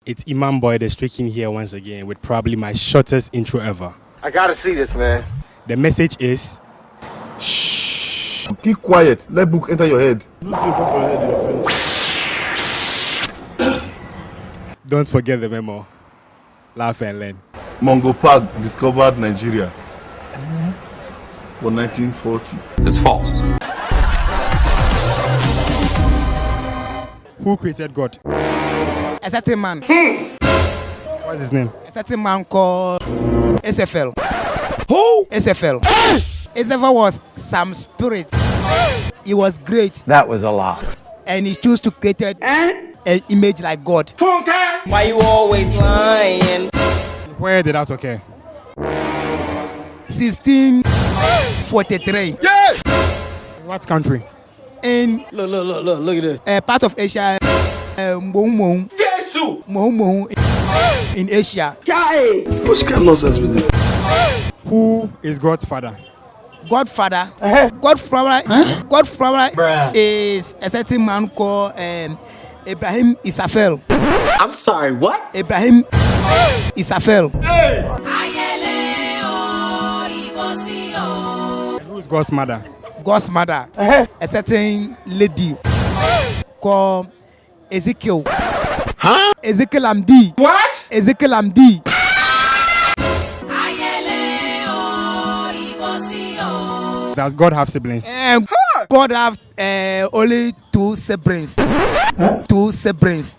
It's Imam Boy the Streaking here once again with probably my shortest intro ever. I gotta see this, man. The message is shh. Keep quiet. Let book enter your head. Don't forget the memo. Laugh and learn. Mungo Park discovered Nigeria for 1940. It's false. Who created God? A certain man. What's his name? A certain man called SFL. Who? SFL. SFL was some spirit. He was great. That was a lot. And he chose to create an image like God. Why you always lying? Where did that occur? 1643. What country? In Look at this. a part of Asia, Mohung in Asia. What kind of nonsense with this? Who is God's father? Godfather is a certain man called Ibrahim Isafel. I'm sorry, what? Ibrahim Isafel. Who's God's mother? God's mother, a certain lady called Ezekiel. Huh? Ezekiel Amdi. What? Ezekiel Amdi. Does God have siblings? God have only two siblings. Two siblings.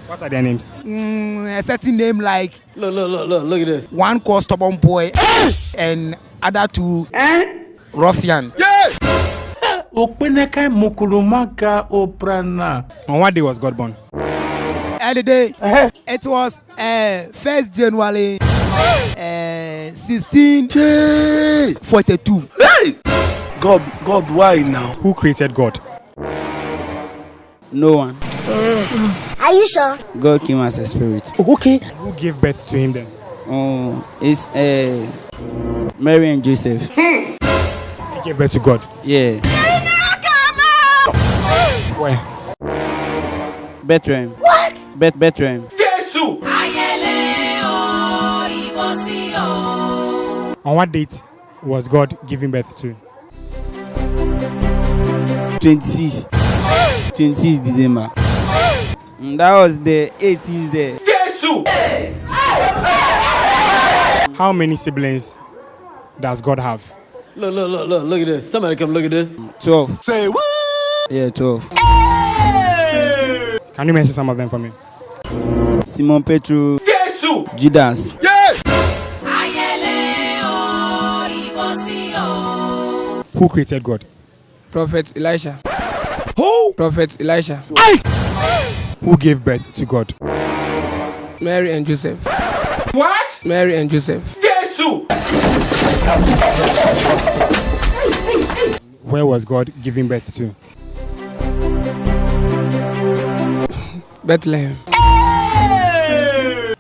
What are their names? A certain name like Look at this. one called Stubborn Boy and other two Ruffian. On what day was God born? Other day, it was 1st January 1642. God, why now? Who created God? No one. Are you sure? God came as a spirit. Who gave birth to him then? Oh, it's Mary and Joseph. He gave birth to God. Yeah. Where? Bethlehem. What? Bethlehem. On what date was God giving birth to? 26 December. That was the 80s there. How many siblings does God have? Look at this. Somebody come look at this. 12. Say what? Yeah, 12. Can you mention some of them for me? Simon Petro. Judas. Who created God? Prophet Elisha. Who? Prophet Elisha. Who gave birth to God? Mary and Joseph. What? Mary and Joseph. Where was God giving birth to? Bethlehem.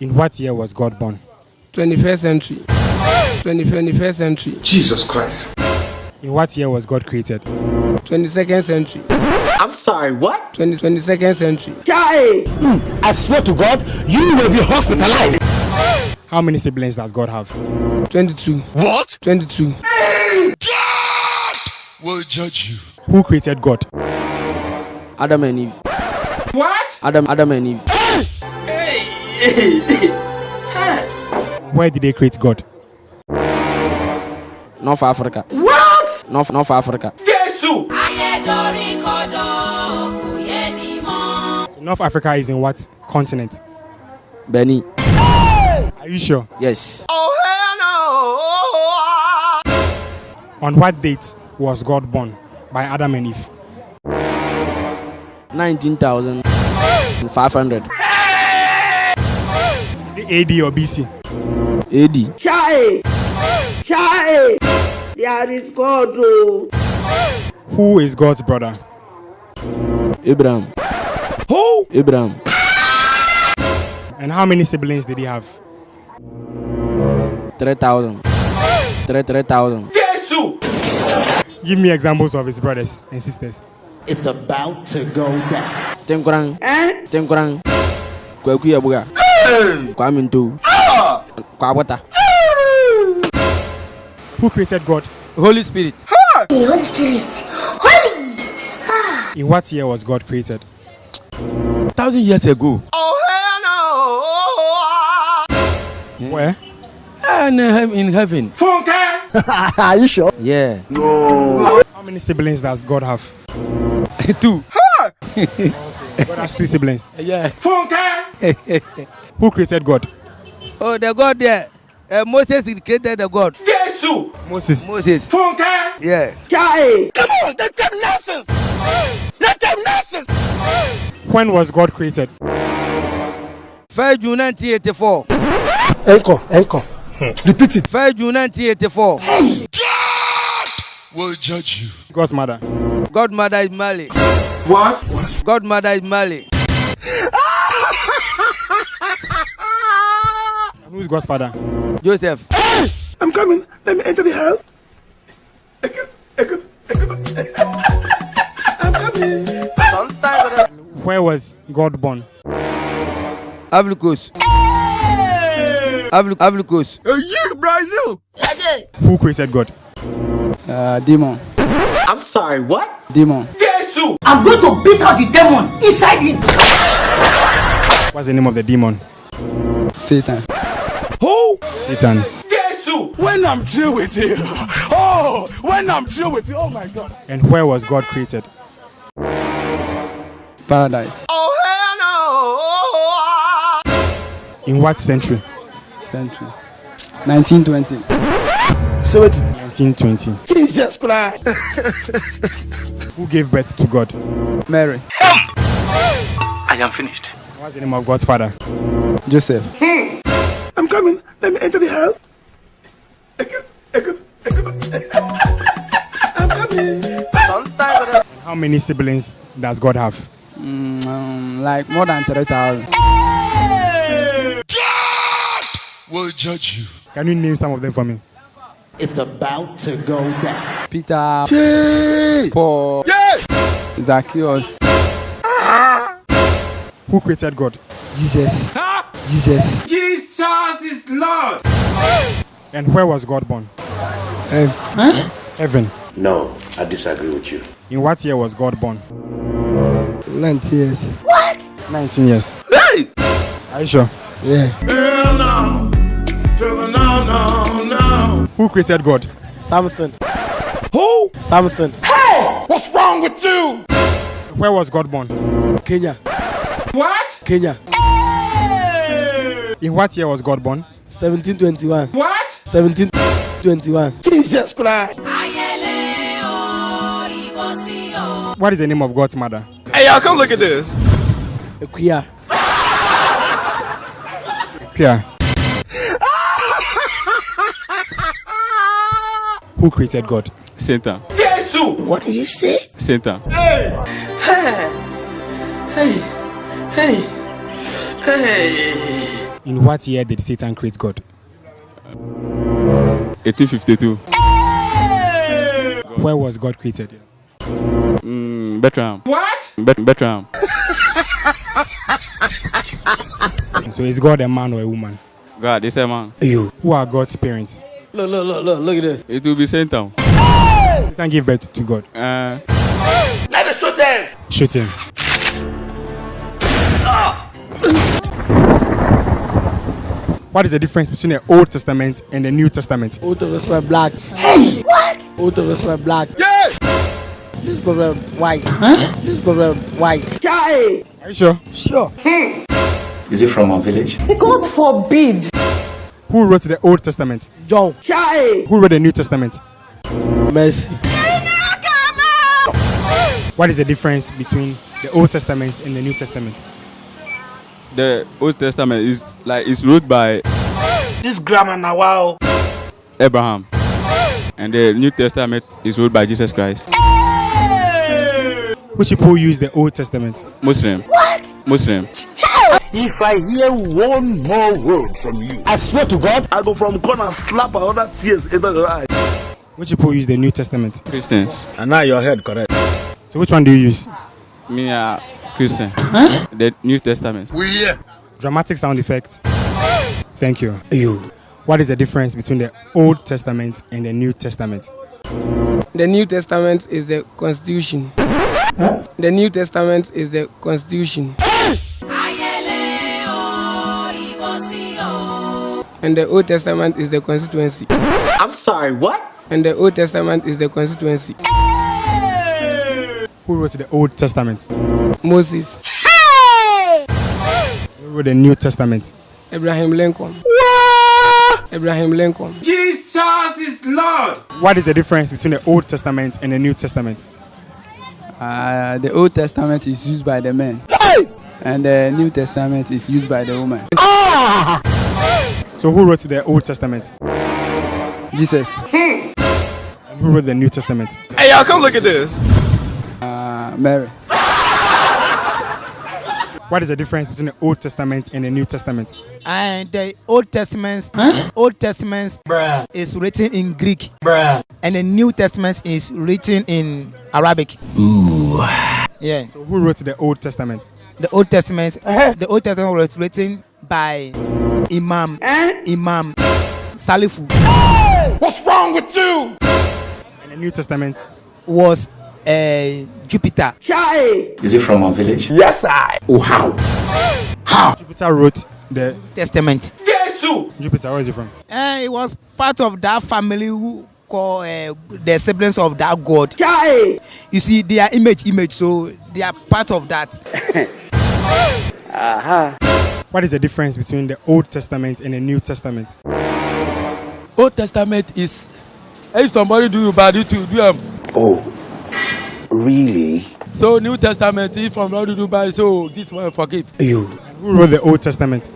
In what year was God born? 21st century. 21st century. Jesus Christ. In what year was God created? 22nd century. I'm sorry, what? 22nd century. I swear to God, you will be hospitalized. How many siblings does God have? 22. What? 22. God will judge you. Who created God? Adam and Eve. What? Adam and Eve. Where did they create God? North Africa. What? North Africa. So North Africa is in what continent? Benin. Are you sure? Yes. On what date was God born by Adam and Eve? 19,500. Is it AD or BC? AD. There is God. Who is God's brother? Abraham. Who? Abraham. And how many siblings did he have? 3,000. 3,000. Give me examples of his brothers and sisters. It's about to go down. Tenkurang. Eh? Tenkurang. Kwakuya buga. Kwaminto. Kwabota. Who created God? Holy Spirit. The Holy Spirit. Holy! In what year was God created? 1,000 years ago. Where? And in heaven. Funke! Are you sure? Yeah. How many siblings does God have? 2. God has 2 siblings. Yeah. Funke! Who created God? Oh, the God there. Moses created the God. Jesus! Moses. Moses. Funke! Yeah. Chai. Come on, that's them nonsense. That's them nonsense. When was God created? 1 June 1984. Echo. Repeat it. 1 June 1984. God will judge you. God's mother. Godmother is Mali. What? Godmother is Mali. And who's God's father? Joseph. I'm coming. Let me enter the house. Where was God born? Ivory Coast. Ivory Coast. Brazil. Who created God? Demon. I'm sorry, what? Demon. Jesus! I'm going to beat out the demon inside him. What's the name of the demon? Satan. Who? Satan. Jesus! When I'm through with you. Oh, when I'm through with you. Oh my God. And where was God created? Paradise. In what century? Century. 1920. 1920. Jesus Christ. Who gave birth to God? Mary. I am finished. What's the name of God's father? Joseph. I'm coming. Let me enter the house. I'm coming. How many siblings does God have? Like more than 3,000. God will judge you. Can you name some of them for me? It's about to go down. Peter. Paul. Zacchaeus. Who created God? Jesus. Jesus is Lord! And where was God born? Heaven. No, I disagree with you. In what year was God born? 90 years. 19 years. Hey! Are you sure? Yeah. No. To the no. Who created God? Samson. Who? Samson. What's wrong with you? Where was God born? Kenya. What? Kenya. In what year was God born? 1721. What? 1721. Jesus Christ. What is the name of God's mother? Hey, y'all, come look at this. Ekuya. Kia. Who created God? Satan. Jesus! What did you say? Satan. In what year did Satan create God? 1852. Where was God created? Bethlehem. What? Bethlehem. So is God a man or a woman? God, is a man. Who are God's parents? Look at this. It will be Satan. Satan gave birth to God. Let me shoot him. Shoot him. What is the difference between the Old Testament and the New Testament? Old Testament black. What? Old Testament black. Yeah. This problem white. This problem white. Chai. Are you sure? Sure. Is it from our village? God forbid. Who wrote the Old Testament? John. Chai. Who wrote the New Testament? Mercy. What is the difference between the Old Testament and the New Testament? The Old Testament is wrote by This grammar now, wow. Abraham. And the New Testament is wrote by Jesus Christ. Which people use the Old Testament? Muslim. What? Muslim. If I hear one more word from you, I swear to God, I go from corner slap another tears into the eye. Which people use the New Testament? Christians. and now your head correct. So which one do you use? Me, Christian. The New Testament. Dramatic sound effect. Thank you. What is the difference between the Old Testament and the New Testament? The New Testament is the Constitution. The New Testament is the Constitution. And the Old Testament is the constituency. I'm sorry, what? And the Old Testament is the constituency. Who wrote the Old Testament? Moses. Who wrote the New Testament? Abraham Lincoln. Abraham Lincoln. Jesus is Lord. What is the difference between the Old Testament and the New Testament? The Old Testament is used by the men, and the New Testament is used by the woman. So who wrote the Old Testament? Jesus. And who wrote the New Testament? Hey, y'all, come look at this. Mary. What is the difference between the Old Testament and the New Testament? And the Old Testament, is written in Greek, and the New Testament is written in Arabic. Ooh. Yeah. So who wrote the Old Testament? The Old Testament, the Old Testament was written by Imam Salifu. What's wrong with you? And the New Testament was Jupiter. Is it from our village? Yes, I. Oh, how? How? Jupiter wrote the Testament. Jesus! Jupiter, where is he from? It was part of that family who call the siblings of that god. You see, they are image, so they are part of that. What is the difference between the Old Testament and the New Testament? Old Testament is if somebody do you bad, you to do them. Oh, really? So New Testament, if somebody do bad, so this one forgive. You. And who wrote the Old Testament?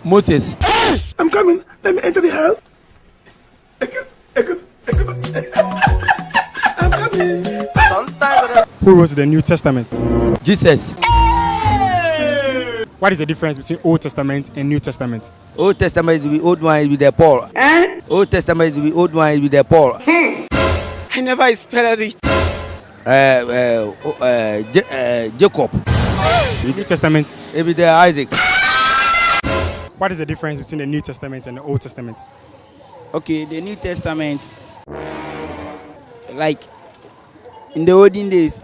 Moses. I'm coming. Let me enter the house. I'm coming. Who wrote the New Testament? Jesus. What is the difference between Old Testament and New Testament? Old Testament is the old one with the Paul. Old Testament is the old one with the Paul. I never spelled it. Jacob. New Testament. With the Isaac. What is the difference between the New Testament and the Old Testament? Okay, the New Testament, like in the olden days.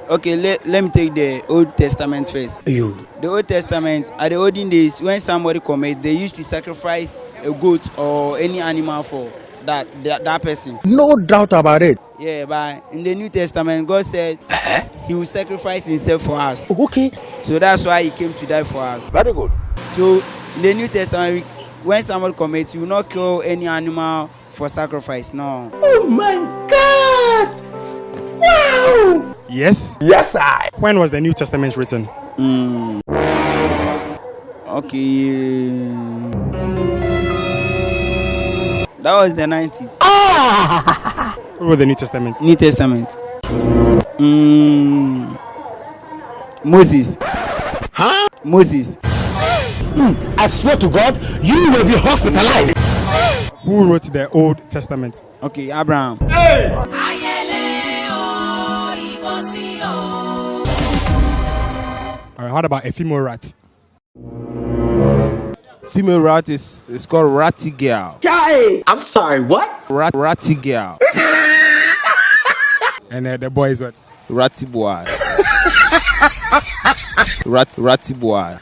Okay, let me take the Old Testament first. The Old Testament, at the olden days, when somebody commits, they used to sacrifice a goat or any animal for that person. No doubt about it. Yeah, but in the New Testament, God said He will sacrifice Himself for us. Okay. So that's why He came to die for us. Very good. So in the New Testament, when somebody commits, you will not kill any animal for sacrifice. No. Oh my God! Wow! Yes? Yes, I. When was the New Testament written? Okay. That was the 90s. Who wrote the New Testament? New Testament. Moses. Huh? Moses. I swear to God, you will be hospitalized. Who wrote the Old Testament? Okay, Abraham. Hey! Alright, how about a female rat? Female rat is called ratty girl. I'm sorry, what? Ratty girl. And the boy is what? Ratty boy. Ratty boy.